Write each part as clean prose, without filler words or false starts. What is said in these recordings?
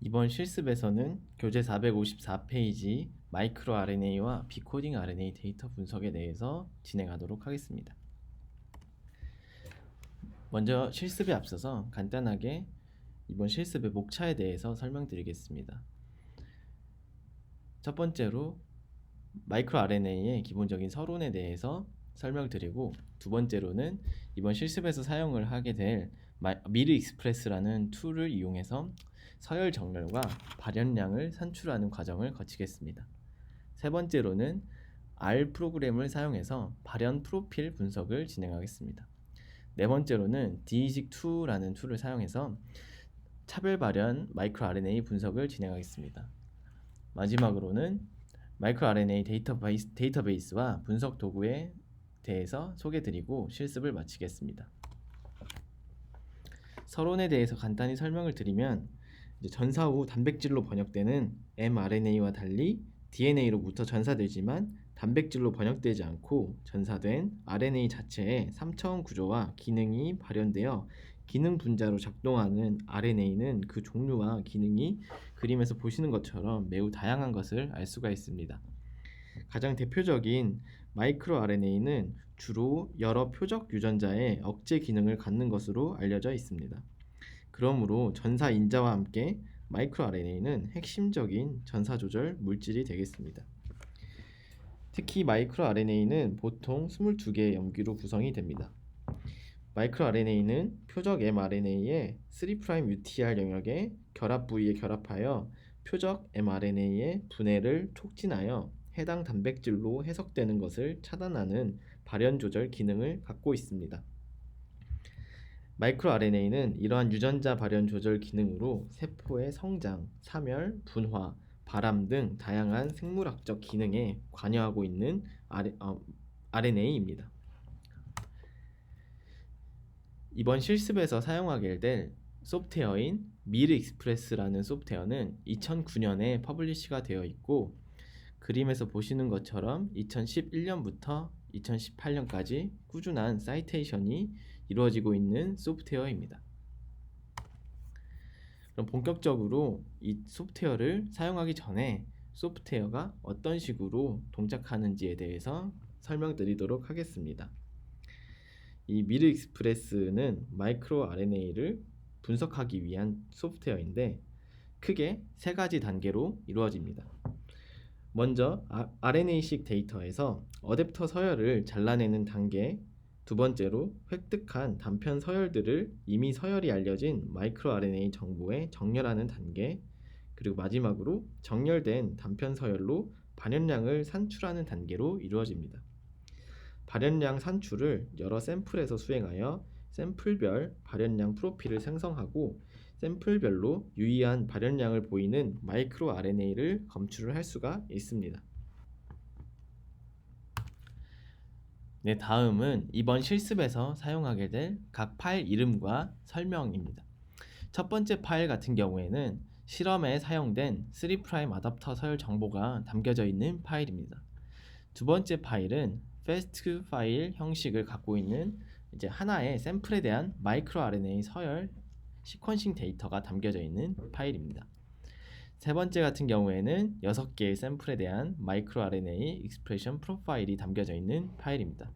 이번 실습에서는 교재 454페이지 마이크로 RNA와 비코딩 RNA 데이터 분석에 대해서 진행하도록 하겠습니다. 먼저 실습에 앞서서 간단하게 이번 실습의 목차에 대해서 설명드리겠습니다. 첫 번째로 마이크로 RNA의 기본적인 서론에 대해서 설명드리고, 두 번째로는 이번 실습에서 사용을 하게 될 미르 익스프레스라는 툴을 이용해서 서열 정렬과 발현량을 산출하는 과정을 거치겠습니다. 세 번째로는 R 프로그램을 사용해서 발현 프로필 분석을 진행하겠습니다. 네 번째로는 DESIC2라는 툴을 사용해서 차별 발현 마이크로 RNA 분석을 진행하겠습니다. 마지막으로는 마이크로 RNA 데이터베이스와 분석 도구에 대해서 소개드리고 실습을 마치겠습니다. 서론에 대해서 간단히 설명을 드리면, 전사 후 단백질로 번역되는 mRNA와 달리 DNA로부터 전사되지만 단백질로 번역되지 않고 전사된 RNA 자체의 3차원 구조와 기능이 발현되어 기능 분자로 작동하는 RNA는 그 종류와 기능이 그림에서 보시는 것처럼 매우 다양한 것을 알 수가 있습니다. 가장 대표적인 마이크로 RNA는 주로 여러 표적 유전자의 억제 기능을 갖는 것으로 알려져 있습니다. 그러므로 전사 인자와 함께 마이크로 RNA는 핵심적인 전사 조절 물질이 되겠습니다. 특히 마이크로 RNA는 보통 22개의 염기로 구성이 됩니다. 마이크로 RNA는 표적 mRNA의 3' UTR 영역의 결합 부위에 결합하여 표적 mRNA의 분해를 촉진하여 해당 단백질로 해석되는 것을 차단하는 발현 조절 기능을 갖고 있습니다. 마이크로 RNA는 이러한 유전자 발현 조절 기능으로 세포의 성장, 사멸, 분화, 발암 등 다양한 생물학적 기능에 관여하고 있는 RNA입니다. 이번 실습에서 사용하게 될 소프트웨어인 미르 익스프레스라는 소프트웨어는 2009년에 퍼블리시가 되어 있고, 그림에서 보시는 것처럼 2011년부터 2018년까지 꾸준한 사이테이션이 이루어지고 있는 소프트웨어입니다. 그럼 본격적으로 이 소프트웨어를 사용하기 전에 소프트웨어가 어떤 식으로 동작하는지에 대해서 설명드리도록 하겠습니다. 이 미르 익스프레스는 마이크로 RNA를 분석하기 위한 소프트웨어인데 크게 세 가지 단계로 이루어집니다. 먼저 RNA-식 데이터에서 어댑터 서열을 잘라내는 단계, 두 번째로 획득한 단편 서열들을 이미 서열이 알려진 마이크로 RNA 정보에 정렬하는 단계, 그리고 마지막으로 정렬된 단편 서열로 발현량을 산출하는 단계로 이루어집니다. 발현량 산출을 여러 샘플에서 수행하여 샘플별 발현량 프로필을 생성하고 샘플별로 유의한 발현량을 보이는 마이크로 RNA를 검출을 할 수가 있습니다. 네, 다음은 이번 실습에서 사용하게 될 각 파일 이름과 설명입니다. 첫 번째 파일 같은 경우에는 실험에 사용된 3' 아답터 서열 정보가 담겨져 있는 파일입니다. 두 번째 파일은 FAST 파일 형식을 갖고 있는 하나의 샘플에 대한 마이크로 RNA 서열 시퀀싱 데이터가 담겨져 있는 파일입니다. 세 번째 같은 경우에는 6개의 샘플에 대한 마이크로 RNA 익스프레션 프로파일이 담겨져 있는 파일입니다.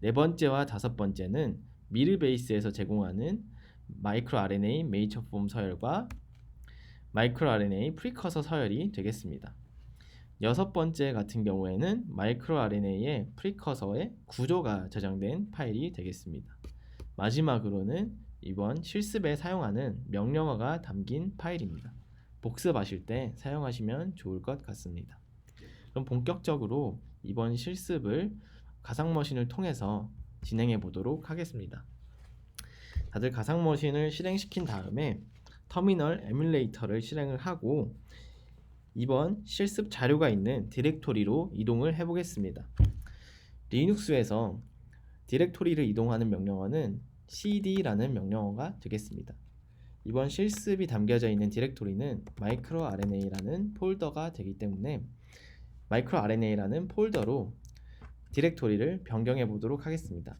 네 번째와 다섯 번째는 미르 베이스에서 제공하는 마이크로 RNA 메이처 폼 서열과 마이크로 RNA 프리커서 서열이 되겠습니다. 여섯 번째 같은 경우에는 마이크로 RNA의 프리커서의 구조가 저장된 파일이 되겠습니다. 마지막으로는 이번 실습에 사용하는 명령어가 담긴 파일입니다. 복습하실 때 사용하시면 좋을 것 같습니다. 그럼 본격적으로 이번 실습을 가상머신을 통해서 진행해 보도록 하겠습니다. 다들 가상머신을 실행시킨 다음에 터미널 에뮬레이터를 실행을 하고 이번 실습 자료가 있는 디렉토리로 이동을 해보겠습니다. 리눅스에서 디렉토리를 이동하는 명령어는 cd라는 명령어가 되겠습니다. 이번 실습이 담겨져 있는 디렉토리는 마이크로 RNA라는 폴더가 되기 때문에 마이크로 RNA라는 폴더로 디렉토리를 변경해 보도록 하겠습니다.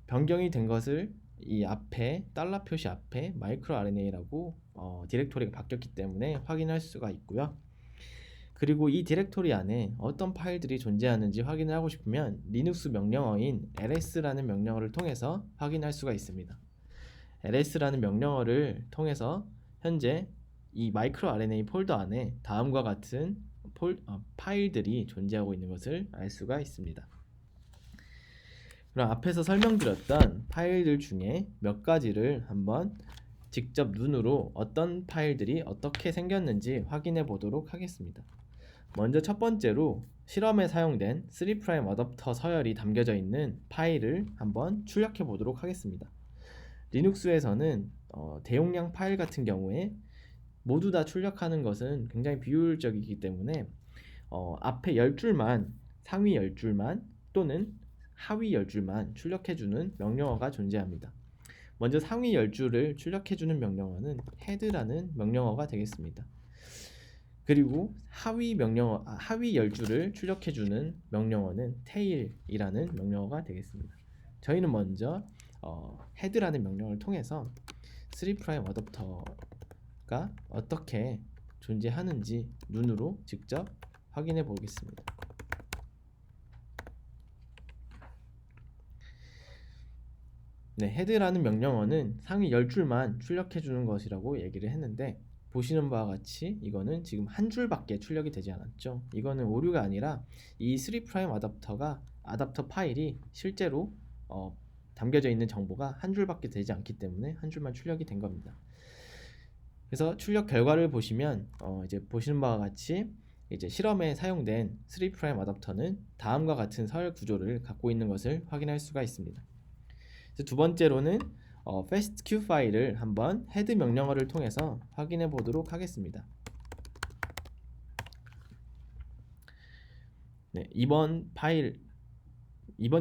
변경이 된 것을 이 앞에 달러 표시 앞에 마이크로 RNA라고 디렉토리가 바뀌었기 때문에 확인할 수가 있고요. 그리고 이 디렉토리 안에 어떤 파일들이 존재하는지 확인을 하고 싶으면 리눅스 명령어인 ls라는 명령어를 통해서 확인할 수가 있습니다. ls라는 명령어를 통해서 현재 이 마이크로 RNA 폴더 안에 다음과 같은 파일들이 존재하고 있는 것을 알 수가 있습니다. 그럼 앞에서 설명드렸던 파일들 중에 몇 가지를 한번 직접 눈으로 어떤 파일들이 어떻게 생겼는지 확인해 보도록 하겠습니다. 먼저 첫 번째로 실험에 사용된 3' 어댑터 서열이 담겨져 있는 파일을 한번 출력해 보도록 하겠습니다. 리눅스에서는 대용량 파일 같은 경우에 모두 다 출력하는 것은 굉장히 비효율적이기 때문에 앞에 10줄만, 상위 10줄만 또는 하위 10줄만 출력해주는 명령어가 존재합니다. 먼저 상위 10줄을 출력해주는 명령어는 head라는 명령어가 되겠습니다. 그리고 하위 10줄을 출력해주는 명령어는 tail이라는 명령어가 되겠습니다. 저희는 먼저 head라는 명령어를 통해서 3' 어댑터가 어떻게 존재하는지 눈으로 직접 확인해 보겠습니다. 네, head라는 명령어는 상위 10줄만 출력해 주는 것이라고 얘기를 했는데, 보시는 바와 같이 이거는 지금 한 줄밖에 출력이 되지 않았죠. 이거는 오류가 아니라 이 3' 어댑터 파일이 실제로 담겨져 있는 정보가 한 줄밖에 되지 않기 때문에 한 줄만 출력이 된 겁니다. 그래서 출력 결과를 보시면 이제 보시는 바와 같이 이제 실험에 사용된 3' 어댑터는 다음과 같은 서열 구조를 갖고 있는 것을 확인할 수가 있습니다. 두 번째로는 fastq 파일을 한번 head 명령어를 통해서 확인해 보도록 하겠습니다. 네, 이번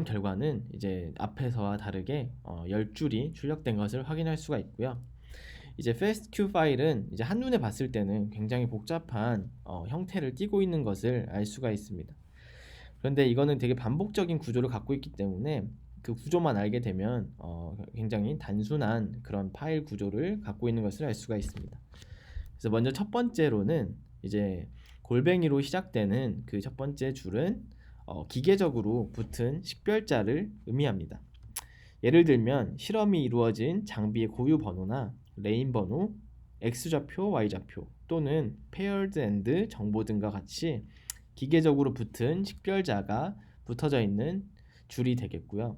결과는 이제 앞에서와 다르게 10줄이 출력된 것을 확인할 수가 있고요. 이제 fastq 파일은 이제 한눈에 봤을 때는 굉장히 복잡한 형태를 띠고 있는 것을 알 수가 있습니다. 그런데 이거는 되게 반복적인 구조를 갖고 있기 때문에 그 구조만 알게 되면 굉장히 단순한 그런 파일 구조를 갖고 있는 것을 알 수가 있습니다. 그래서 먼저 첫 번째로는 이제 골뱅이로 시작되는 그 첫 번째 줄은 기계적으로 붙은 식별자를 의미합니다. 예를 들면 실험이 이루어진 장비의 고유 번호나 레인 번호, X좌표, Y좌표 또는 paired end 정보 등과 같이 기계적으로 붙은 식별자가 붙어져 있는 줄이 되겠고요.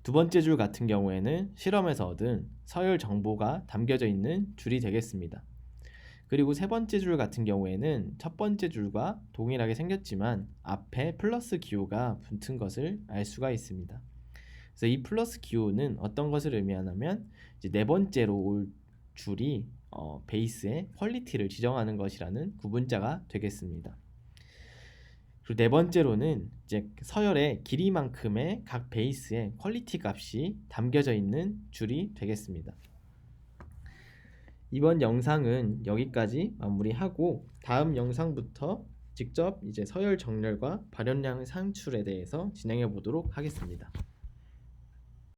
두 번째 줄 같은 경우에는 실험에서 얻은 서열 정보가 담겨져 있는 줄이 되겠습니다. 그리고 세 번째 줄 같은 경우에는 첫 번째 줄과 동일하게 생겼지만 앞에 플러스 기호가 붙은 것을 알 수가 있습니다. 그래서 이 플러스 기호는 어떤 것을 의미하냐면 이제 네 번째로 올 줄이 베이스의 퀄리티를 지정하는 것이라는 구분자가 되겠습니다. 그리고 네 번째로는 이제 서열의 길이만큼의 각 베이스의 퀄리티 값이 담겨져 있는 줄이 되겠습니다. 이번 영상은 여기까지 마무리하고 다음 영상부터 직접 이제 서열 정렬과 발연량 산출에 대해서 진행해 보도록 하겠습니다.